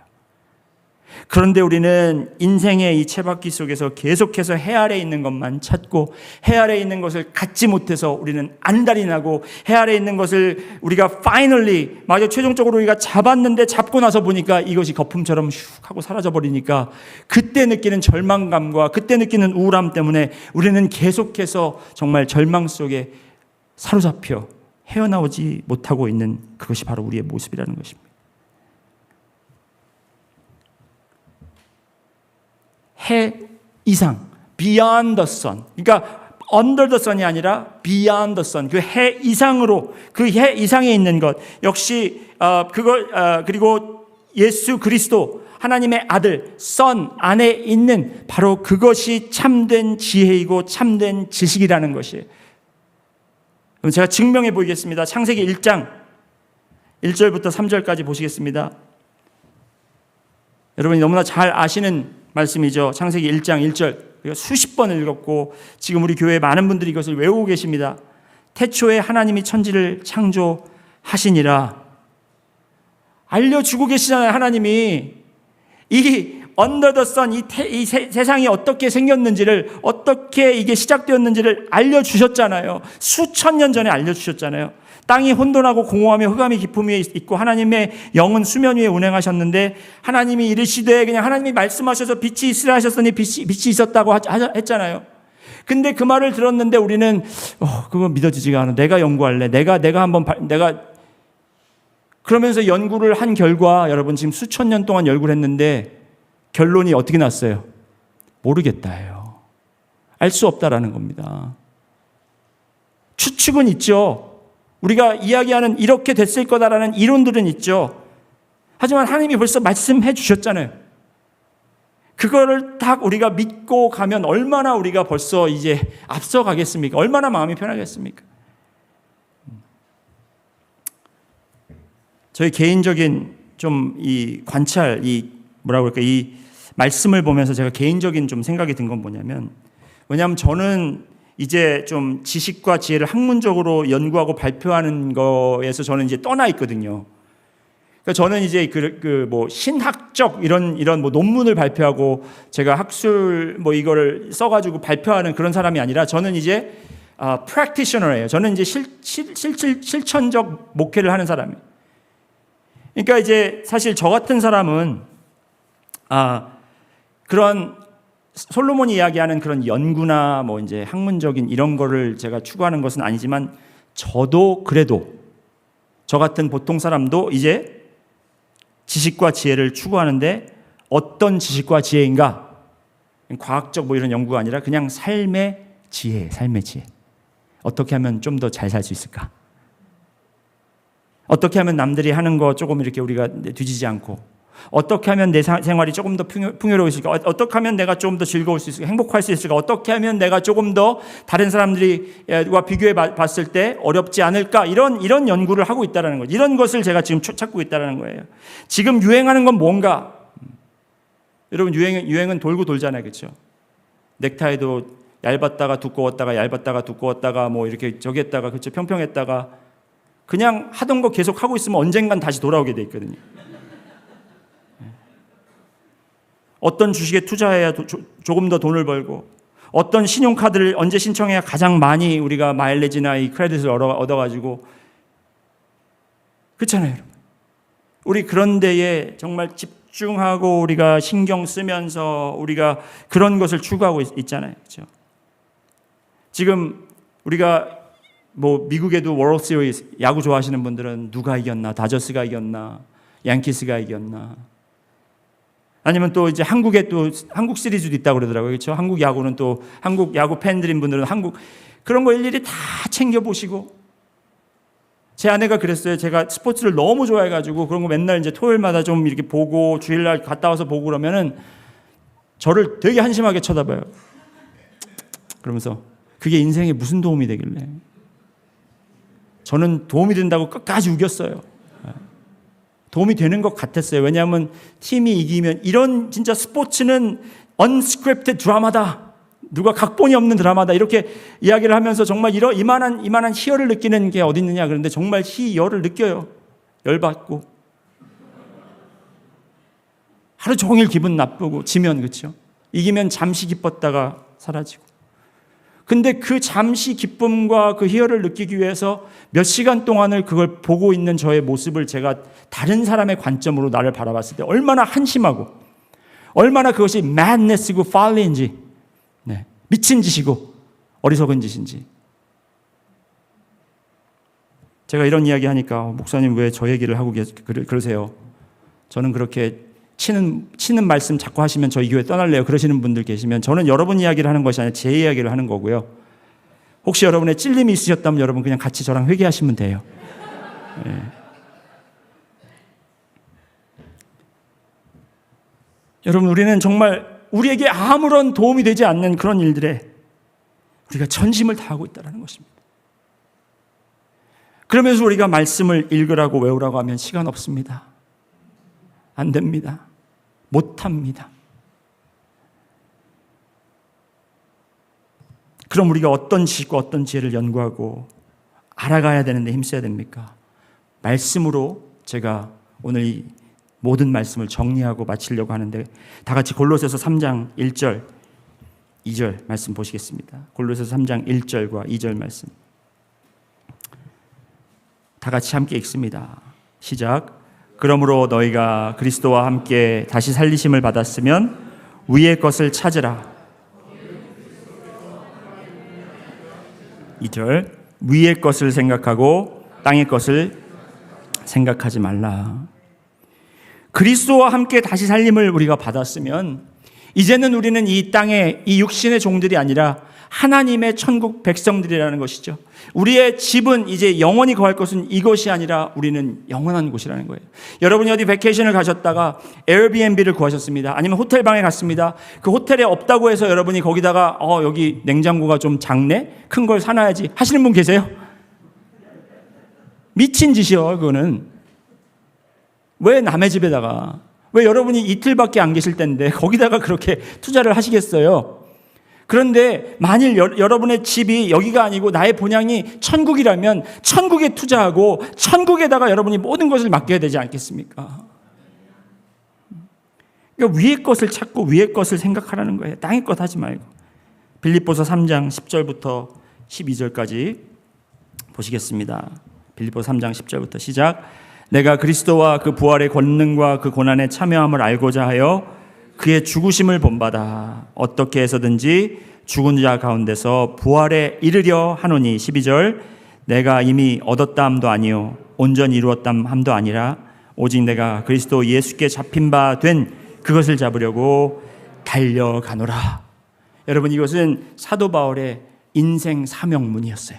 그런데 우리는 인생의 이 채바퀴 속에서 계속해서 해 아래에 있는 것만 찾고 해 아래에 있는 것을 갖지 못해서 우리는 안달이 나고 해 아래에 있는 것을 우리가 finally 최종적으로 우리가 잡았는데 잡고 나서 보니까 이것이 거품처럼 슉 하고 사라져 버리니까 그때 느끼는 절망감과 그때 느끼는 우울함 때문에 우리는 계속해서 정말 절망 속에 사로잡혀 헤어나오지 못하고 있는 그것이 바로 우리의 모습이라는 것입니다. 해 이상, beyond the sun. 그러니까 under the sun이 아니라 beyond the sun. 그 해 이상으로, 그 해 이상에 있는 것. 역시 그리고 예수 그리스도 하나님의 아들 son 안에 있는 바로 그것이 참된 지혜이고 참된 지식이라는 것이에요. 그럼 제가 증명해 보이겠습니다. 창세기 1장 1절부터 3절까지 보시겠습니다. 여러분이 너무나 잘 아시는 말씀이죠. 창세기 1장 1절 수십 번을 읽었고 지금 우리 교회에 많은 분들이 이것을 외우고 계십니다. 태초에 하나님이 천지를 창조하시니라. 알려주고 계시잖아요. 하나님이 이 under the sun, 이 세상이 어떻게 생겼는지를 어떻게 이게 시작되었는지를 알려주셨잖아요. 수천 년 전에 알려주셨잖아요. 땅이 혼돈하고 공허하며 흑암이 깊음 위에 있고 하나님의 영은 수면 위에 운행하셨는데 하나님이 이르시되 그냥 하나님이 말씀하셔서 빛이 있으라 하셨으니 빛이 있었다고 했잖아요. 근데 그 말을 들었는데 우리는 그거 믿어지지가 않아. 내가 연구할래. 내가 그러면서 연구를 한 결과 여러분 지금 수천 년 동안 연구를 했는데 결론이 어떻게 났어요? 모르겠다예요. 알 수 없다라는 겁니다. 추측은 있죠. 우리가 이야기하는 이렇게 됐을 거다라는 이론들은 있죠. 하지만 하나님이 벌써 말씀해 주셨잖아요. 그거를 딱 우리가 믿고 가면 얼마나 우리가 벌써 이제 앞서가겠습니까? 얼마나 마음이 편하겠습니까? 저희 개인적인 좀 이 관찰, 이 뭐라 그럴까, 이 말씀을 보면서 제가 개인적인 좀 생각이 든 건 뭐냐면, 왜냐하면 저는 이제 좀 지식과 지혜를 학문적으로 연구하고 발표하는 거에서 저는 이제 떠나 있거든요. 그러니까 저는 이제 뭐 신학적 이런 뭐 논문을 발표하고 제가 학술 뭐 이거를 써가지고 발표하는 그런 사람이 아니라 저는 이제 practitioner예요. 저는 이제 실천적 목회를 하는 사람이에요. 그러니까 이제 사실 저 같은 사람은 그런 솔로몬이 이야기하는 그런 연구나 뭐 이제 학문적인 이런 거를 제가 추구하는 것은 아니지만 저도 그래도 저 같은 보통 사람도 이제 지식과 지혜를 추구하는데 어떤 지식과 지혜인가? 과학적 뭐 이런 연구가 아니라 그냥 삶의 지혜. 어떻게 하면 좀 더 잘 살 수 있을까? 어떻게 하면 남들이 하는 거 조금 이렇게 우리가 뒤지지 않고, 어떻게 하면 내 생활이 조금 더 풍요로울 수 있을까? 어떻게 하면 내가 조금 더 즐거울 수 있을까? 행복할 수 있을까? 어떻게 하면 내가 조금 더 다른 사람들과 비교해 봤을 때 어렵지 않을까? 이런 연구를 하고 있다는 거죠. 이런 것을 제가 지금 찾고 있다는 거예요. 지금 유행하는 건 뭔가? 여러분, 유행은 돌고 돌잖아요. 그렇죠? 넥타이도 얇았다가 두꺼웠다가 뭐 이렇게 저기 했다가, 그렇죠? 평평했다가, 그냥 하던 거 계속 하고 있으면 언젠간 다시 돌아오게 돼 있거든요. 어떤 주식에 투자해야 조금 더 돈을 벌고, 어떤 신용카드를 언제 신청해야 가장 많이 우리가 마일리지나 이 크레딧을 얻어가지고, 그렇잖아요, 여러분. 우리 그런 데에 정말 집중하고 우리가 신경 쓰면서 우리가 그런 것을 추구하고 있잖아요, 그렇죠? 지금 우리가 뭐 미국에도 월드 시리즈 야구 좋아하시는 분들은 누가 이겼나, 다저스가 이겼나, 양키스가 이겼나, 아니면 또 이제 한국에 또 한국 시리즈도 있다고 그러더라고요. 그렇죠? 한국 야구는 또 한국 야구 팬들인 분들은 그런 거 일일이 다 챙겨 보시고, 제 아내가 그랬어요. 제가 스포츠를 너무 좋아해 가지고 그런 거 맨날 이제 토요일마다 좀 이렇게 보고 주일날 갔다 와서 보고 그러면은 저를 되게 한심하게 쳐다봐요. 그러면서 그게 인생에 무슨 도움이 되길래. 저는 도움이 된다고 끝까지 우겼어요. 도움이 되는 것 같았어요. 왜냐하면 팀이 이기면, 이런 진짜 스포츠는 unscripted 드라마다, 누가 각본이 없는 드라마다, 이렇게 이야기를 하면서 정말 이만한 희열을 느끼는 게 어디 있느냐. 그런데 정말 희열을 느껴요. 열받고 하루 종일 기분 나쁘고, 지면, 그렇죠? 이기면 잠시 기뻤다가 사라지고. 근데 그 잠시 기쁨과 그 희열을 느끼기 위해서 몇 시간 동안을 그걸 보고 있는 저의 모습을 제가 다른 사람의 관점으로 나를 바라봤을 때 얼마나 한심하고, 얼마나 그것이 madness이고 folly인지, 미친 짓이고 어리석은 짓인지. 제가 이런 이야기 하니까 목사님 왜 저 얘기를 하고 그러세요? 저는 그렇게 치는 말씀 자꾸 하시면 저희 교회 떠날래요 그러시는 분들 계시면, 저는 여러분 이야기를 하는 것이 아니라 제 이야기를 하는 거고요. 혹시 여러분의 찔림이 있으셨다면 여러분 그냥 같이 저랑 회개하시면 돼요. 네. 여러분, 우리는 정말 우리에게 아무런 도움이 되지 않는 그런 일들에 우리가 전심을 다하고 있다는 것입니다. 그러면서 우리가 말씀을 읽으라고 외우라고 하면 시간 없습니다. 안 됩니다. 못합니다. 그럼 우리가 어떤 지식과 어떤 지혜를 연구하고 알아가야 되는데 힘써야 됩니까? 말씀으로 제가 오늘 이 모든 말씀을 정리하고 마치려고 하는데, 다 같이 골로새서 3장 1절 2절 말씀 보시겠습니다. 골로새서 3장 1절과 2절 말씀 다 같이 함께 읽습니다. 시작. 그러므로 너희가 그리스도와 함께 다시 살리심을 받았으면 위의 것을 찾으라. 2절. 위의 것을 생각하고 땅의 것을 생각하지 말라. 그리스도와 함께 다시 살림을 우리가 받았으면 이제는 우리는 이 땅에 이 육신의 종들이 아니라 하나님의 천국 백성들이라는 것이죠. 우리의 집은 이제 영원히 거할 것은 이것이 아니라 우리는 영원한 곳이라는 거예요. 여러분이 어디 베케이션을 가셨다가 에어비앤비를 구하셨습니다. 아니면 호텔 방에 갔습니다. 그 호텔에 없다고 해서 여러분이 거기다가 여기 냉장고가 좀 작네? 큰 걸 사놔야지 하시는 분 계세요? 미친 짓이요, 그거는. 왜 남의 집에다가, 왜 여러분이 이틀밖에 안 계실 텐데 거기다가 그렇게 투자를 하시겠어요? 그런데 만일 여러분의 집이 여기가 아니고 나의 본향이 천국이라면 천국에 투자하고 천국에다가 여러분이 모든 것을 맡겨야 되지 않겠습니까? 그러니까 위의 것을 찾고 위의 것을 생각하라는 거예요. 땅의 것 하지 말고. 빌립보서 3장 10절부터 12절까지 보시겠습니다. 빌립보서 3장 10절부터 시작. 내가 그리스도와 그 부활의 권능과 그 고난에 참여함을 알고자 하여 그의 죽으심을 본받아 어떻게 해서든지 죽은 자 가운데서 부활에 이르려 하노니. 12절. 내가 이미 얻었다 함도 아니요 온전히 이루었다 함도 아니라 오직 내가 그리스도 예수께 잡힌 바 된 그것을 잡으려고 달려가노라. 여러분, 이것은 사도 바울의 인생 사명문이었어요.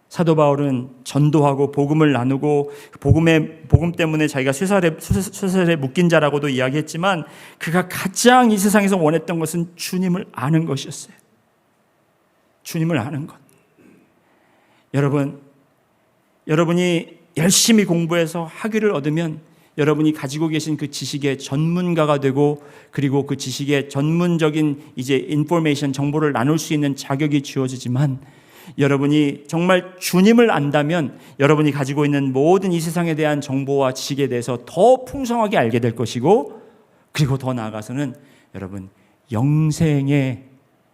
사도 바울은 전도하고 복음을 나누고 복음 때문에 자기가 쇠사슬에 묶인 자라고도 이야기했지만 그가 가장 이 세상에서 원했던 것은 주님을 아는 것이었어요. 주님을 아는 것. 여러분이 열심히 공부해서 학위를 얻으면 여러분이 가지고 계신 그 지식의 전문가가 되고 그리고 그 지식의 전문적인 이제 인포메이션 정보를 나눌 수 있는 자격이 주어지지만 여러분이 정말 주님을 안다면 여러분이 가지고 있는 모든 이 세상에 대한 정보와 지식에 대해서 더 풍성하게 알게 될 것이고 그리고 더 나아가서는 여러분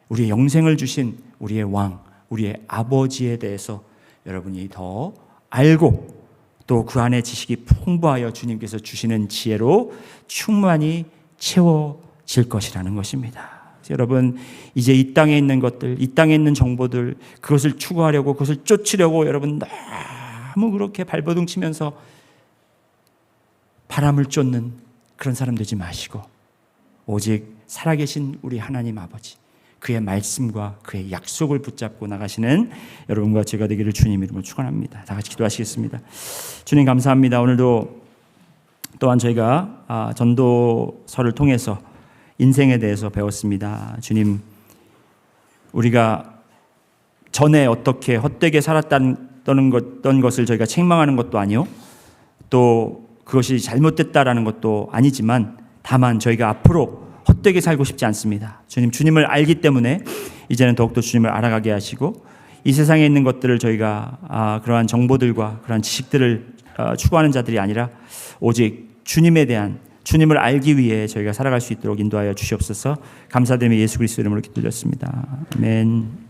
우리의 영생을 주신 우리의 왕, 우리의 아버지에 대해서 여러분이 더 알고 또 그 안에 지식이 풍부하여 주님께서 주시는 지혜로 충만히 채워질 것이라는 것입니다. 여러분, 이제 이 땅에 있는 것들, 이 땅에 있는 정보들, 그것을 추구하려고, 그것을 쫓으려고 여러분 너무 그렇게 발버둥 치면서 바람을 쫓는 그런 사람 되지 마시고 오직 살아계신 우리 하나님 아버지, 그의 말씀과 그의 약속을 붙잡고 나가시는 여러분과 제가 되기를 주님 이름으로 축원합니다. 다 같이 기도하시겠습니다. 주님 감사합니다. 오늘도 또한 저희가 전도서를 통해서 인생에 대해서 배웠습니다. 주님, 우리가 전에 어떻게 헛되게 살았던 것을 저희가 책망하는 것도 아니요, 또 그것이 잘못됐다라는 것도 아니지만 다만 저희가 앞으로 헛되게 살고 싶지 않습니다. 주님을 알기 때문에 이제는 더욱더 주님을 알아가게 하시고 이 세상에 있는 것들을 저희가 그러한 정보들과 그러한 지식들을 추구하는 자들이 아니라 오직 주님에 대한 주님을 알기 위해 저희가 살아갈 수 있도록 인도하여 주시옵소서. 감사드리며 예수 그리스도 이름으로 기도드렸습니다. 아멘.